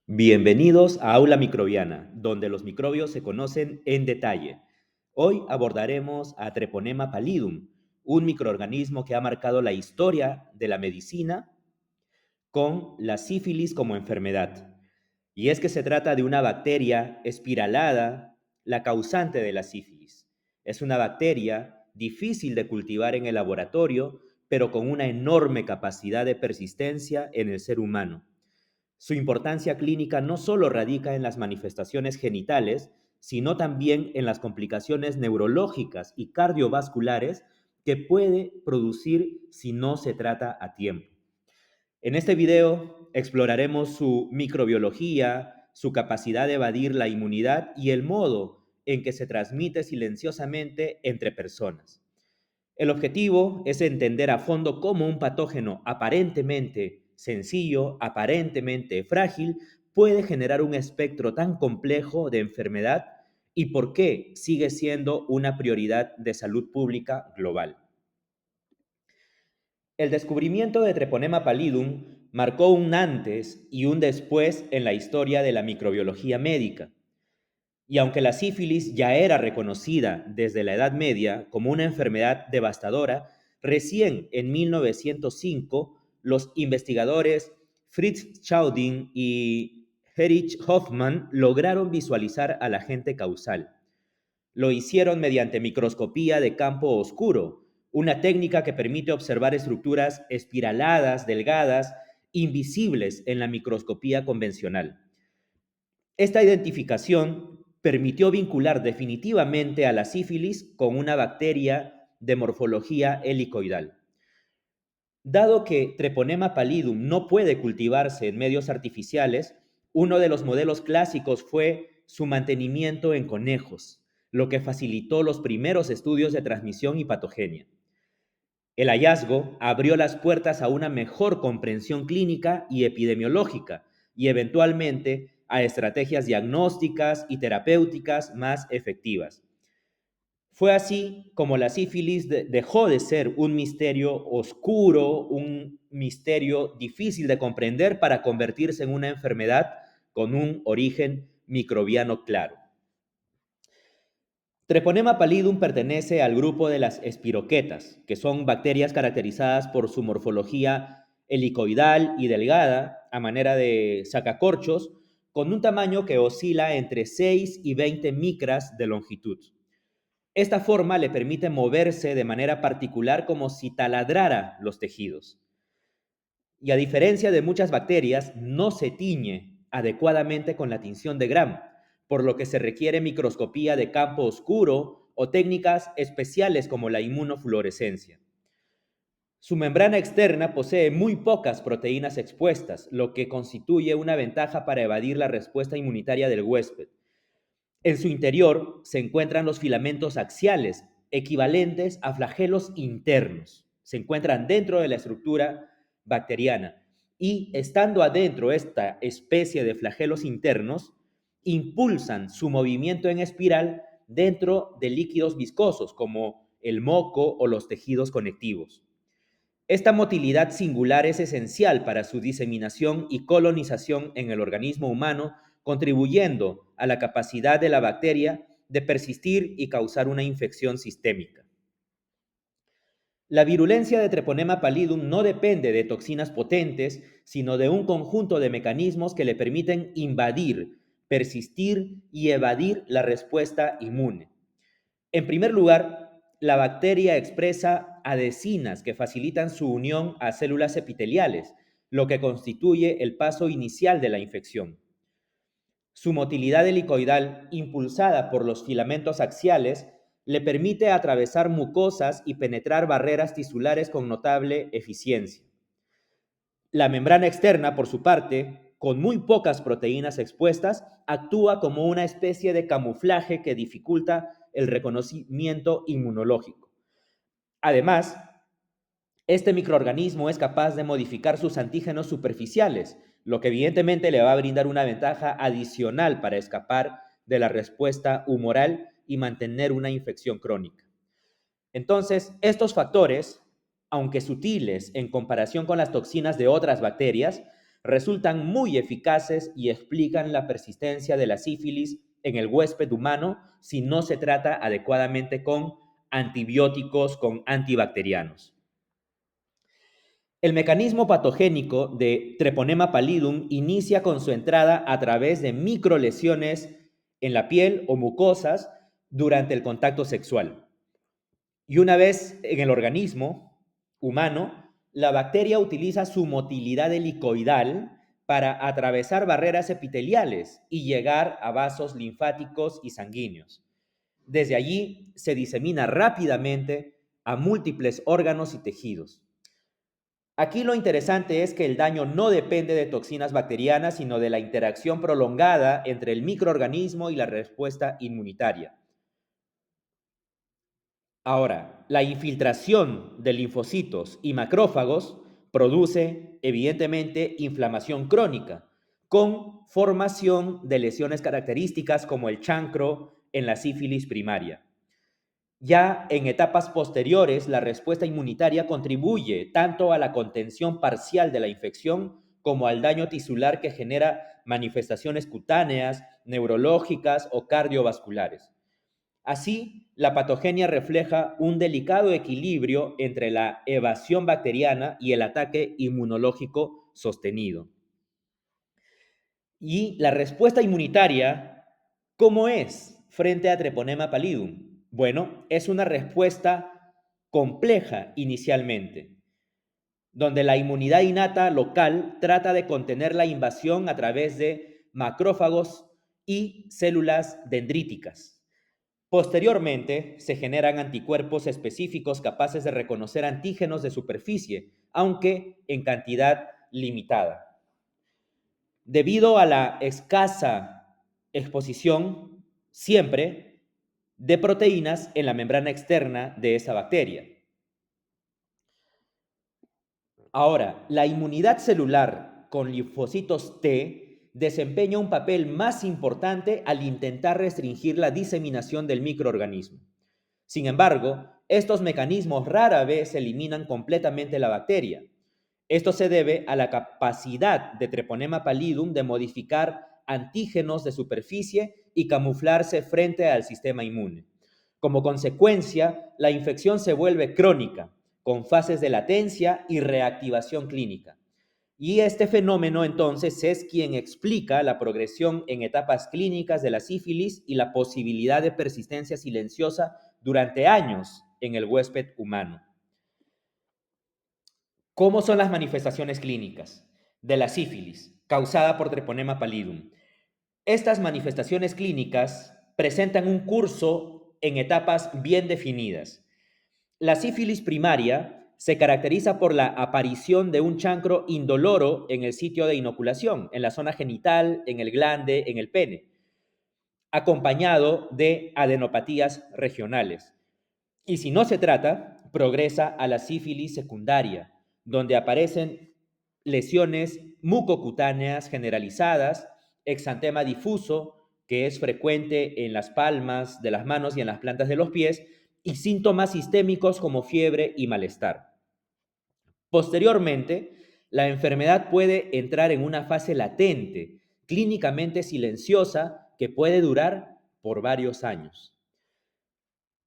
Bienvenidos a Aula Microbiana, donde los microbios se conocen en detalle. Hoy abordaremos a Treponema pallidum, un microorganismo que ha marcado la historia de la medicina con la sífilis como enfermedad. Y es que se trata de una bacteria espiralada, la causante de la sífilis. Es una bacteria difícil de cultivar en el laboratorio, pero con una enorme capacidad de persistencia en el ser humano. Su importancia clínica no solo radica en las manifestaciones genitales, sino también en las complicaciones neurológicas y cardiovasculares que puede producir si no se trata a tiempo. En este video exploraremos su microbiología, su capacidad de evadir la inmunidad y el modo en que se transmite silenciosamente entre personas. El objetivo es entender a fondo cómo un patógeno aparentemente sencillo, aparentemente frágil, puede generar un espectro tan complejo de enfermedad y por qué sigue siendo una prioridad de salud pública global. El descubrimiento de Treponema pallidum marcó un antes y un después en la historia de la microbiología médica. Y aunque la sífilis ya era reconocida desde la Edad Media como una enfermedad devastadora, recién en 1905 los investigadores Fritz Chaudin y Erich Hoffmann lograron visualizar al agente causal. Lo hicieron mediante microscopía de campo oscuro, una técnica que permite observar estructuras espiraladas, delgadas, invisibles en la microscopía convencional. Esta identificación permitió vincular definitivamente a la sífilis con una bacteria de morfología helicoidal. Dado que Treponema pallidum no puede cultivarse en medios artificiales, uno de los modelos clásicos fue su mantenimiento en conejos, lo que facilitó los primeros estudios de transmisión y patogenia. El hallazgo abrió las puertas a una mejor comprensión clínica y epidemiológica y eventualmente a estrategias diagnósticas y terapéuticas más efectivas. Fue así como la sífilis dejó de ser un misterio oscuro, un misterio difícil de comprender para convertirse en una enfermedad con un origen microbiano claro. Treponema pallidum pertenece al grupo de las espiroquetas, que son bacterias caracterizadas por su morfología helicoidal y delgada, a manera de sacacorchos, con un tamaño que oscila entre 6 y 20 micras de longitud. Esta forma le permite moverse de manera particular como si taladrara los tejidos. Y a diferencia de muchas bacterias, no se tiñe adecuadamente con la tinción de Gram, por lo que se requiere microscopía de campo oscuro o técnicas especiales como la inmunofluorescencia. Su membrana externa posee muy pocas proteínas expuestas, lo que constituye una ventaja para evadir la respuesta inmunitaria del huésped. En su interior se encuentran los filamentos axiales, equivalentes a flagelos internos. Se encuentran dentro de la estructura bacteriana y estando adentro esta especie de flagelos internos, impulsan su movimiento en espiral dentro de líquidos viscosos como el moco o los tejidos conectivos. Esta motilidad singular es esencial para su diseminación y colonización en el organismo humano, contribuyendo a la capacidad de la bacteria de persistir y causar una infección sistémica. La virulencia de Treponema pallidum no depende de toxinas potentes, sino de un conjunto de mecanismos que le permiten invadir, persistir y evadir la respuesta inmune. En primer lugar, la bacteria expresa adhesinas que facilitan su unión a células epiteliales, lo que constituye el paso inicial de la infección. Su motilidad helicoidal, impulsada por los filamentos axiales, le permite atravesar mucosas y penetrar barreras tisulares con notable eficiencia. La membrana externa, por su parte, con muy pocas proteínas expuestas, actúa como una especie de camuflaje que dificulta el reconocimiento inmunológico. Además, este microorganismo es capaz de modificar sus antígenos superficiales, lo que evidentemente le va a brindar una ventaja adicional para escapar de la respuesta humoral y mantener una infección crónica. Entonces, estos factores, aunque sutiles en comparación con las toxinas de otras bacterias, resultan muy eficaces y explican la persistencia de la sífilis en el huésped humano si no se trata adecuadamente con antibióticos, con antibacterianos. El mecanismo patogénico de Treponema pallidum inicia con su entrada a través de microlesiones en la piel o mucosas durante el contacto sexual. Y una vez en el organismo humano, la bacteria utiliza su motilidad helicoidal para atravesar barreras epiteliales y llegar a vasos linfáticos y sanguíneos. Desde allí se disemina rápidamente a múltiples órganos y tejidos. Aquí lo interesante es que el daño no depende de toxinas bacterianas, sino de la interacción prolongada entre el microorganismo y la respuesta inmunitaria. Ahora, la infiltración de linfocitos y macrófagos produce, evidentemente, inflamación crónica, con formación de lesiones características como el chancro en la sífilis primaria. Ya en etapas posteriores, la respuesta inmunitaria contribuye tanto a la contención parcial de la infección como al daño tisular que genera manifestaciones cutáneas, neurológicas o cardiovasculares. Así, la patogenia refleja un delicado equilibrio entre la evasión bacteriana y el ataque inmunológico sostenido. Y la respuesta inmunitaria, ¿cómo es frente a Treponema pallidum? Bueno, es una respuesta compleja inicialmente, donde la inmunidad innata local trata de contener la invasión a través de macrófagos y células dendríticas. Posteriormente, se generan anticuerpos específicos capaces de reconocer antígenos de superficie, aunque en cantidad limitada. Debido a la escasa exposición, siempre, de proteínas en la membrana externa de esa bacteria. Ahora, la inmunidad celular con linfocitos T desempeña un papel más importante al intentar restringir la diseminación del microorganismo. Sin embargo, estos mecanismos rara vez eliminan completamente la bacteria. Esto se debe a la capacidad de Treponema pallidum de modificar antígenos de superficie y camuflarse frente al sistema inmune. Como consecuencia, la infección se vuelve crónica, con fases de latencia y reactivación clínica. Y este fenómeno entonces es quien explica la progresión en etapas clínicas de la sífilis y la posibilidad de persistencia silenciosa durante años en el huésped humano. ¿Cómo son las manifestaciones clínicas de la sífilis causada por Treponema pallidum? Estas manifestaciones clínicas presentan un curso en etapas bien definidas. La sífilis primaria se caracteriza por la aparición de un chancro indoloro en el sitio de inoculación, en la zona genital, en el glande, en el pene, acompañado de adenopatías regionales. Y si no se trata, progresa a la sífilis secundaria, donde aparecen lesiones mucocutáneas generalizadas, exantema difuso, que es frecuente en las palmas de las manos y en las plantas de los pies, y síntomas sistémicos como fiebre y malestar. Posteriormente, la enfermedad puede entrar en una fase latente, clínicamente silenciosa, que puede durar por varios años.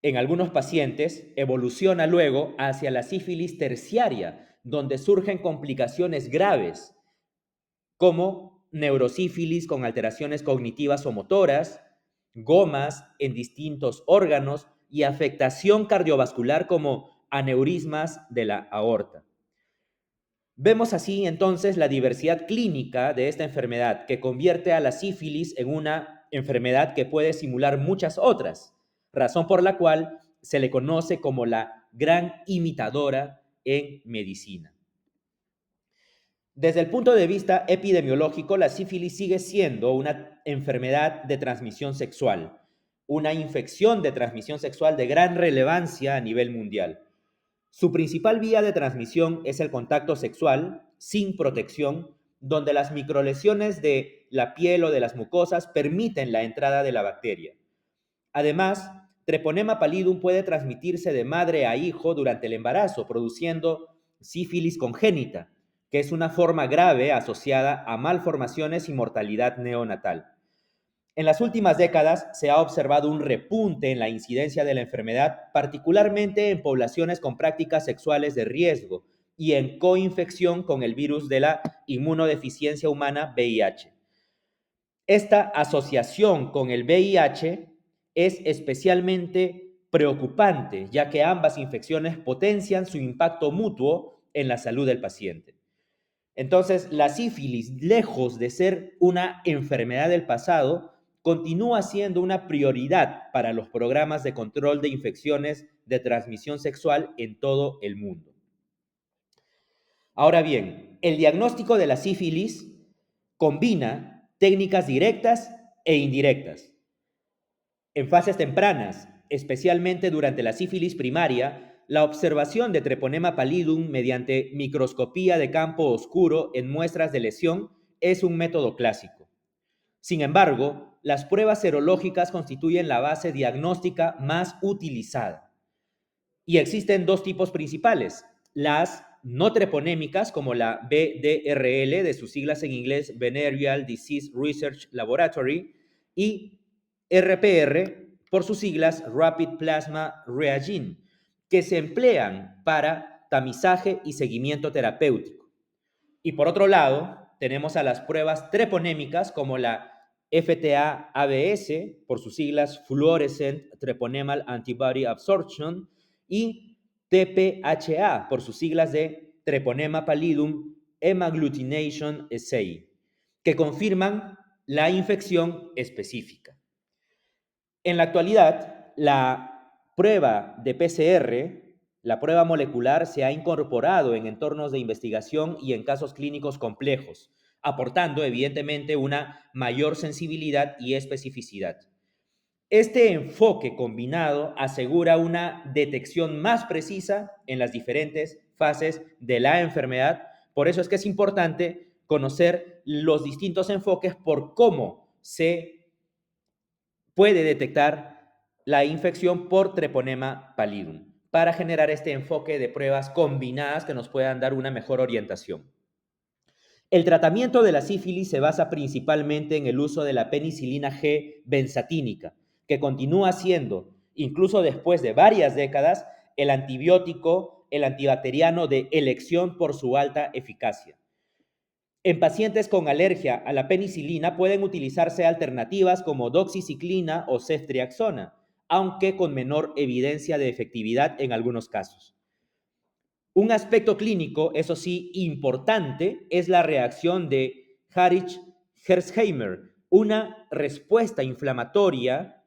En algunos pacientes evoluciona luego hacia la sífilis terciaria, donde surgen complicaciones graves, como neurosífilis con alteraciones cognitivas o motoras, gomas en distintos órganos y afectación cardiovascular como aneurismas de la aorta. Vemos así entonces la diversidad clínica de esta enfermedad que convierte a la sífilis en una enfermedad que puede simular muchas otras, razón por la cual se le conoce como la gran imitadora en medicina. Desde el punto de vista epidemiológico, la sífilis sigue siendo una enfermedad de transmisión sexual, una infección de transmisión sexual de gran relevancia a nivel mundial. Su principal vía de transmisión es el contacto sexual sin protección, donde las microlesiones de la piel o de las mucosas permiten la entrada de la bacteria. Además, Treponema pallidum puede transmitirse de madre a hijo durante el embarazo, produciendo sífilis congénita, que es una forma grave asociada a malformaciones y mortalidad neonatal. En las últimas décadas se ha observado un repunte en la incidencia de la enfermedad, particularmente en poblaciones con prácticas sexuales de riesgo y en coinfección con el virus de la inmunodeficiencia humana VIH. Esta asociación con el VIH es especialmente preocupante, ya que ambas infecciones potencian su impacto mutuo en la salud del paciente. Entonces, la sífilis, lejos de ser una enfermedad del pasado, continúa siendo una prioridad para los programas de control de infecciones de transmisión sexual en todo el mundo. Ahora bien, el diagnóstico de la sífilis combina técnicas directas e indirectas. En fases tempranas, especialmente durante la sífilis primaria, la observación de Treponema pallidum mediante microscopía de campo oscuro en muestras de lesión es un método clásico. Sin embargo, las pruebas serológicas constituyen la base diagnóstica más utilizada. Y existen dos tipos principales: las no treponémicas, como la BDRL, de sus siglas en inglés Venereal Disease Research Laboratory, y RPR, por sus siglas Rapid Plasma Reagin, que se emplean para tamizaje y seguimiento terapéutico. Y por otro lado, tenemos a las pruebas treponémicas como la FTA-ABS, por sus siglas Fluorescent Treponemal Antibody Absorption, y TPHA, por sus siglas de Treponema pallidum Hemagglutination Assay, que confirman la infección específica. En la actualidad, la prueba de PCR, la prueba molecular, se ha incorporado en entornos de investigación y en casos clínicos complejos, aportando evidentemente una mayor sensibilidad y especificidad. Este enfoque combinado asegura una detección más precisa en las diferentes fases de la enfermedad. Por eso es que es importante conocer los distintos enfoques por cómo se puede detectar la infección por Treponema pallidum, para generar este enfoque de pruebas combinadas que nos puedan dar una mejor orientación. El tratamiento de la sífilis se basa principalmente en el uso de la penicilina G benzatínica, que continúa siendo, incluso después de varias décadas, el antibiótico, el antibacteriano de elección por su alta eficacia. En pacientes con alergia a la penicilina pueden utilizarse alternativas como doxiciclina o ceftriaxona, aunque con menor evidencia de efectividad en algunos casos. Un aspecto clínico, eso sí, importante, es la reacción de Harich-Hersheimer, una respuesta inflamatoria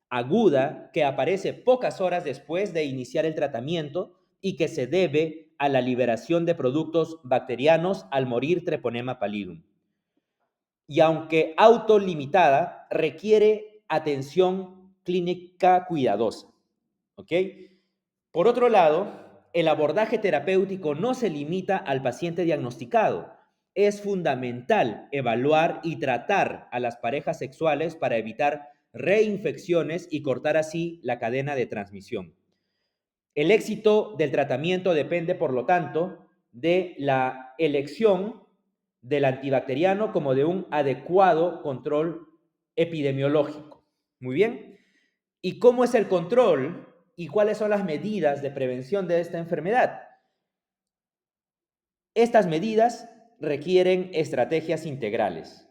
aguda que aparece pocas horas después de iniciar el tratamiento y que se debe a la liberación de productos bacterianos al morir Treponema pallidum. Y aunque autolimitada, requiere atención clínica cuidadosa. ¿Ok? Por otro lado, el abordaje terapéutico no se limita al paciente diagnosticado. Es fundamental evaluar y tratar a las parejas sexuales para evitar reinfecciones y cortar así la cadena de transmisión. El éxito del tratamiento depende, por lo tanto, de la elección del antibacteriano como de un adecuado control epidemiológico. Muy bien. ¿Y cómo es el control y cuáles son las medidas de prevención de esta enfermedad? Estas medidas requieren estrategias integrales.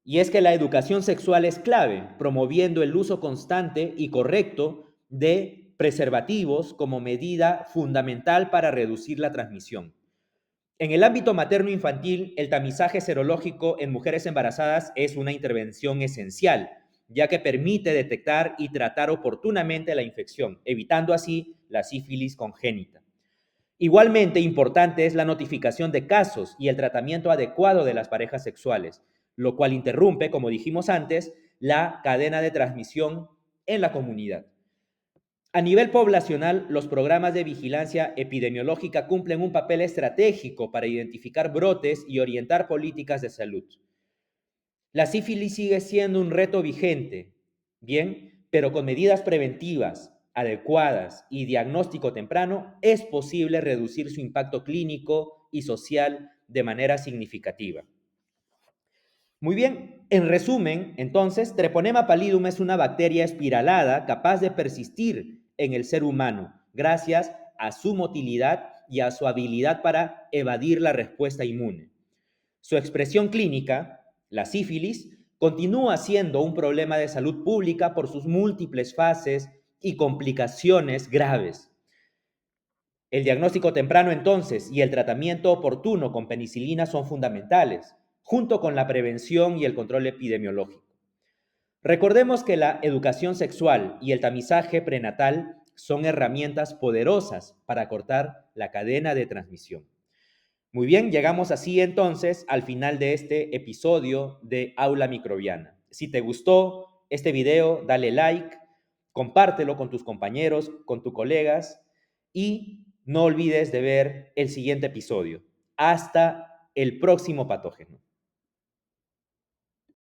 Y es que la educación sexual es clave, promoviendo el uso constante y correcto de preservativos como medida fundamental para reducir la transmisión. En el ámbito materno-infantil, el tamizaje serológico en mujeres embarazadas es una intervención esencial, ya que permite detectar y tratar oportunamente la infección, evitando así la sífilis congénita. Igualmente importante es la notificación de casos y el tratamiento adecuado de las parejas sexuales, lo cual interrumpe, como dijimos antes, la cadena de transmisión en la comunidad. A nivel poblacional, los programas de vigilancia epidemiológica cumplen un papel estratégico para identificar brotes y orientar políticas de salud. La sífilis sigue siendo un reto vigente, bien, pero con medidas preventivas adecuadas y diagnóstico temprano es posible reducir su impacto clínico y social de manera significativa. Muy bien, en resumen, entonces, Treponema pallidum es una bacteria espiralada capaz de persistir en el ser humano gracias a su motilidad y a su habilidad para evadir la respuesta inmune. Su expresión clínica, la sífilis, continúa siendo un problema de salud pública por sus múltiples fases y complicaciones graves. El diagnóstico temprano entonces y el tratamiento oportuno con penicilina son fundamentales, junto con la prevención y el control epidemiológico. Recordemos que la educación sexual y el tamizaje prenatal son herramientas poderosas para cortar la cadena de transmisión. Muy bien, llegamos así entonces al final de este episodio de Aula Microbiana. Si te gustó este video, dale like, compártelo con tus compañeros, con tus colegas y no olvides de ver el siguiente episodio. Hasta el próximo patógeno.